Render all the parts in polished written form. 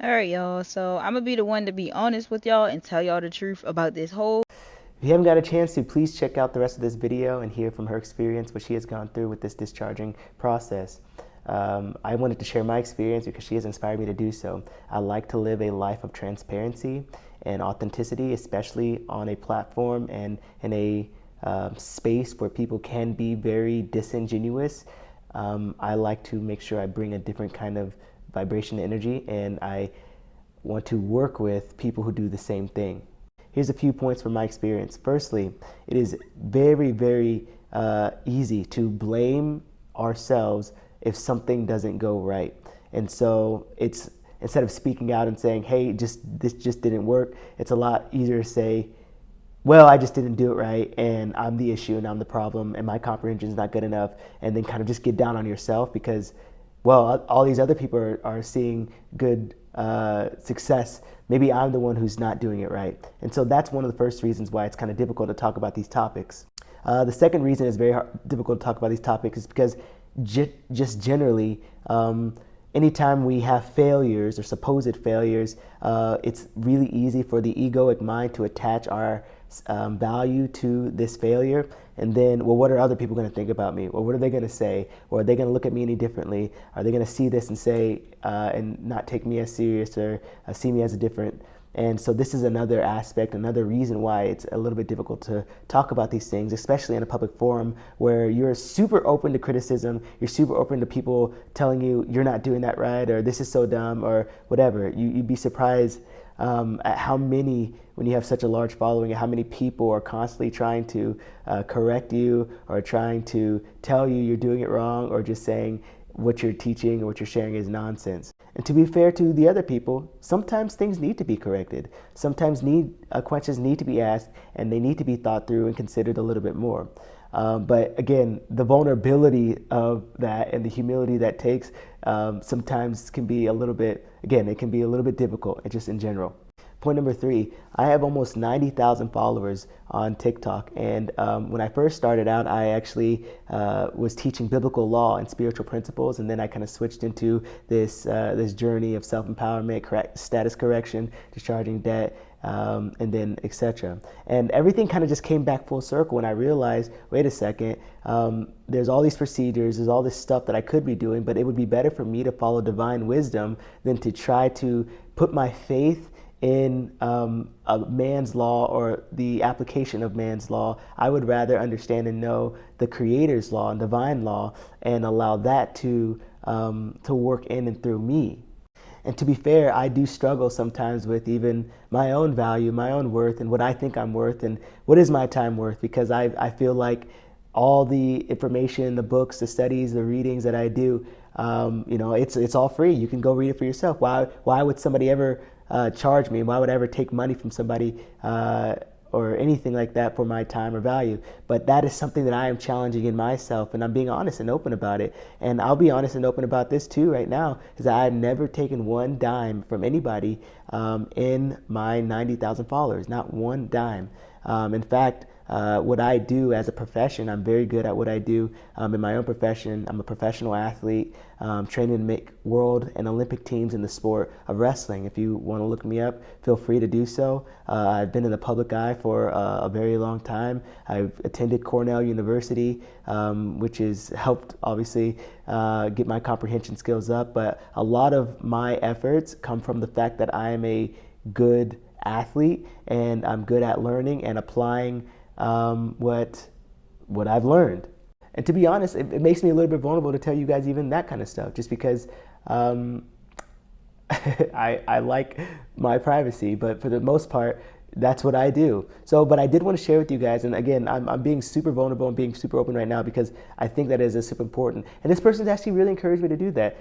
All right, y'all. So I'm gonna be the one to be honest with y'all and tell y'all the truth about this whole. If you haven't got a chance to, please check out the rest of this video and hear from her experience, what she has gone through with this discharging process. I wanted to share my experience because she has inspired me to do so. I like to live a life of transparency and authenticity, especially on a platform and in a space where people can be very disingenuous. I like to make sure I bring a different kind of vibration energy, and I want to work with people who do the same thing. Here's a few points from my experience. Firstly, it is very easy to blame ourselves if something doesn't go right. And so it's instead of speaking out and saying, hey, this just didn't work, it's a lot easier to say, well, I just didn't do it right, and I'm the issue, and I'm the problem, and my comprehension is not good enough, and then kind of just get down on yourself because, well, all these other people are seeing good success. Maybe I'm the one who's not doing it right. And so that's one of the first reasons why it's kind of difficult to talk about these topics. The second reason it's difficult to talk about these topics is because just generally, anytime we have failures or supposed failures, it's really easy for the egoic mind to attach our value to this failure. And then, well, what are other people going to think about me? Well, what are they going to say? Or are they going to look at me any differently? Are they going to see this and say, and not take me as serious or see me as a different? And so this is another aspect, another reason why it's a little bit difficult to talk about these things, especially in a public forum where you're super open to criticism, you're super open to people telling you you're not doing that right, or this is so dumb, or whatever. You'd be surprised at how many, when you have such a large following, how many people are constantly trying to correct you or trying to tell you you're doing it wrong, or just saying what you're teaching or what you're sharing is nonsense. And to be fair to the other people, sometimes things need to be corrected. Sometimes questions need to be asked, and they need to be thought through and considered a little bit more. But again, the vulnerability of that and the humility that takes sometimes can be a little bit, again, it can be a little bit difficult, just in general. Point number three, I have almost 90,000 followers on TikTok. And when I first started out, I actually was teaching biblical law and spiritual principles. And then I kind of switched into this journey of self-empowerment, status correction, discharging debt, and then etc. And everything kind of just came back full circle when I realized, wait a second, there's all these procedures, there's all this stuff that I could be doing, but it would be better for me to follow divine wisdom than to try to put my faith in a man's law or the application of man's law. I would rather understand and know the Creator's law and divine law and allow that to work in and through me. And to be fair, I do struggle sometimes with even my own value, my own worth, and what I think I'm worth, and what is my time worth, because I feel like all the information, the books, the studies, the readings that I do, it's all free. You can go read it for yourself. Why would somebody ever charge me? Why would I ever take money from somebody or anything like that for my time or value? But that is something that I am challenging in myself, and I'm being honest and open about it. And I'll be honest and open about this too right now, is that I've never taken one dime from anybody in my 90,000 followers, not one dime. In fact, what I do as a profession, I'm very good at what I do in my own profession. I'm a professional athlete, training to make world and Olympic teams in the sport of wrestling. If you want to look me up, feel free to do so. I've been in the public eye for a very long time. I've attended Cornell University, which has helped obviously get my comprehension skills up. But a lot of my efforts come from the fact that I am a good athlete and I'm good at learning and applying what I've learned. And to be honest, it makes me a little bit vulnerable to tell you guys even that kind of stuff, just because I like my privacy, but for the most part, that's what I do. So, but I did want to share with you guys, and again, I'm being super vulnerable and being super open right now because I think that is super important. And this person's actually really encouraged me to do that.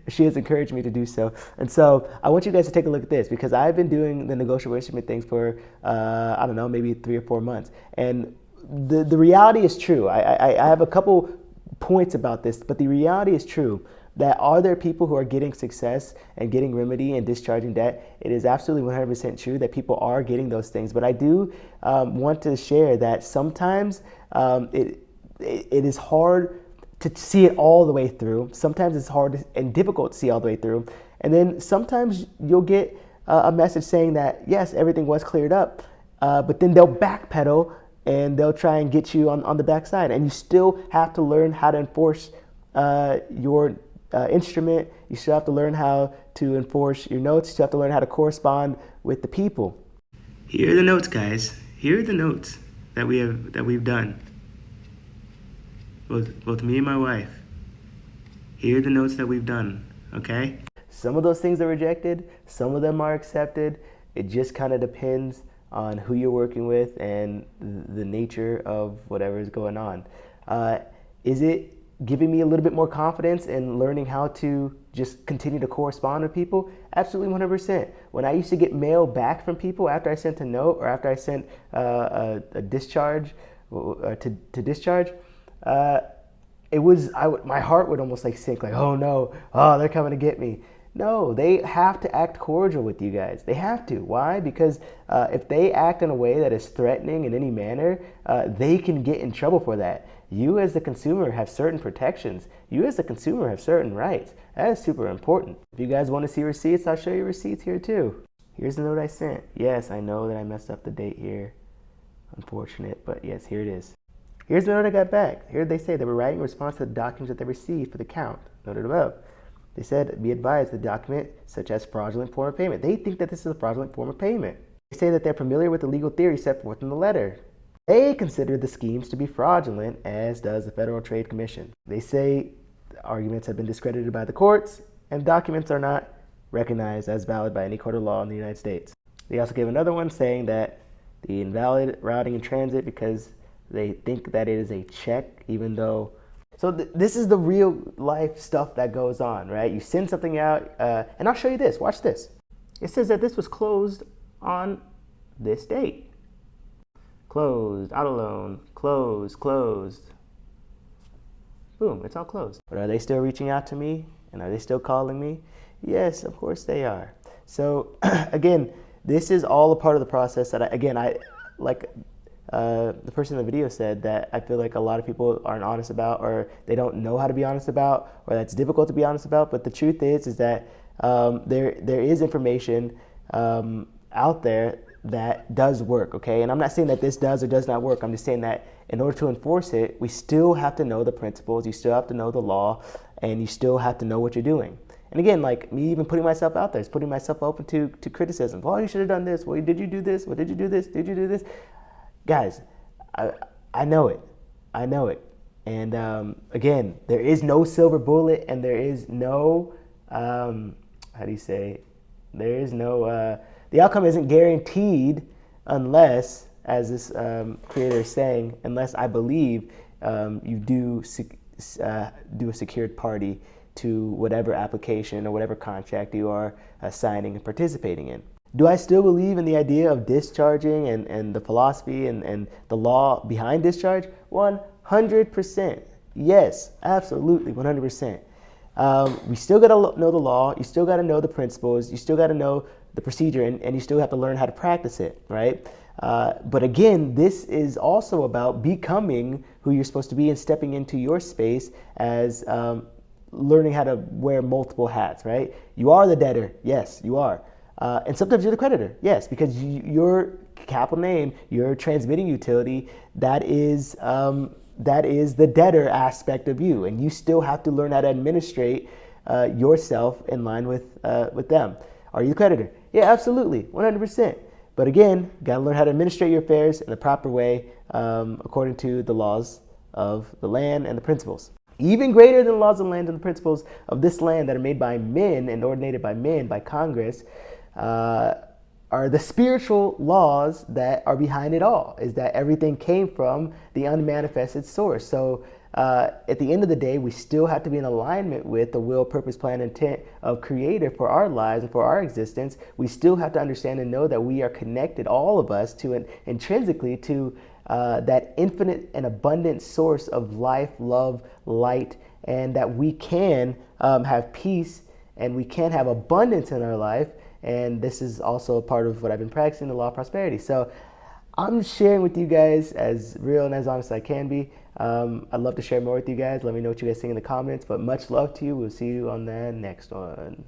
She has encouraged me to do so. And so I want you guys to take a look at this, because I've been doing the negotiable instrument things for, I don't know, maybe 3 or 4 months. And the reality is true. I have a couple points about this, but the reality is true that are there people who are getting success and getting remedy and discharging debt? It is absolutely 100% true that people are getting those things. But I do want to share that sometimes it is hard to see it all the way through. Sometimes it's hard and difficult to see all the way through. And then sometimes you'll get a message saying that, yes, everything was cleared up, but then they'll backpedal and they'll try and get you on the backside. And you still have to learn how to enforce your instrument. You still have to learn how to enforce your notes. You still have to learn how to correspond with the people. Here are the notes, guys. Here are the notes that we've done. Both me and my wife. Here are the notes that we've done, okay? Some of those things are rejected, some of them are accepted. It just kind of depends on who you're working with and the nature of whatever is going on. Is it giving me a little bit more confidence in learning how to just continue to correspond with people? Absolutely 100%. When I used to get mail back from people after I sent a note or after I sent a discharge to discharge, my heart would almost like sink, like, oh no, oh, they're coming to get me. No, they have to act cordial with you guys. They have to. Why? Because if they act in a way that is threatening in any manner, they can get in trouble for that. You as the consumer have certain protections. You as the consumer have certain rights. That is super important. If you guys want to see receipts, I'll show you receipts here too. Here's the note I sent. Yes, I know that I messed up the date here. Unfortunate, but yes, here it is. Here's the note I got back. Here they say they were writing in response to the documents that they received for the count noted above. They said, be advised the document such as fraudulent form of payment. They think that this is a fraudulent form of payment. They say that they're familiar with the legal theory set forth in the letter. They consider the schemes to be fraudulent, as does the Federal Trade Commission. They say the arguments have been discredited by the courts and documents are not recognized as valid by any court of law in the United States. They also gave another one saying that the invalid routing in transit because they think that it is a check, even though. So this is the real life stuff that goes on, right? You send something out, and I'll show you this. Watch this. It says that this was closed on this date. Closed, auto loan, closed. Boom, it's all closed. But are they still reaching out to me? And are they still calling me? Yes, of course they are. So again, this is all a part of the process that the person in the video said that I feel like a lot of people aren't honest about, or they don't know how to be honest about, or that's difficult to be honest about. But the truth is that there is information out there that does work, okay? And I'm not saying that this does or does not work. I'm just saying that in order to enforce it, we still have to know the principles, you still have to know the law, and you still have to know what you're doing. And again, like me even putting myself out there is putting myself open to criticism. Well, you should have done this. Well, did you do this? Well, did you do this? Did you do this? Guys, I know it. I know it. And again, there is no silver bullet, and there is no, the outcome isn't guaranteed unless, as this creator is saying, unless I believe you do a secured party to whatever application or whatever contract you are signing and participating in. Do I still believe in the idea of discharging and the philosophy and the law behind discharge? 100%. Yes, absolutely, 100%. We still got to know the law. You still got to know the principles. You still got to know the procedure, and you still have to learn how to practice it, right? But again, this is also about becoming who you're supposed to be and stepping into your space as learning how to wear multiple hats, right? You are the debtor. Yes, you are. And sometimes you're the creditor, yes, because your capital name, your transmitting utility, that is the debtor aspect of you, and you still have to learn how to administrate yourself in line with them. Are you the creditor? Yeah, absolutely, 100%. But again, got to learn how to administrate your affairs in the proper way according to the laws of the land and the principles. Even greater than the laws of the land and the principles of this land that are made by men and ordinated by men, by Congress, are the spiritual laws that are behind it all, is that everything came from the unmanifested source. So at the end of the day, we still have to be in alignment with the will, purpose, plan, intent of Creator for our lives and for our existence. We still have to understand and know that we are connected, all of us, to intrinsically to that infinite and abundant source of life, love, light, and that we can have peace and we can have abundance in our life. And this is also a part of what I've been practicing, the law of prosperity. So I'm sharing with you guys as real and as honest as I can be. I'd love to share more with you guys. Let me know what you guys think in the comments. But much love to you. We'll see you on the next one.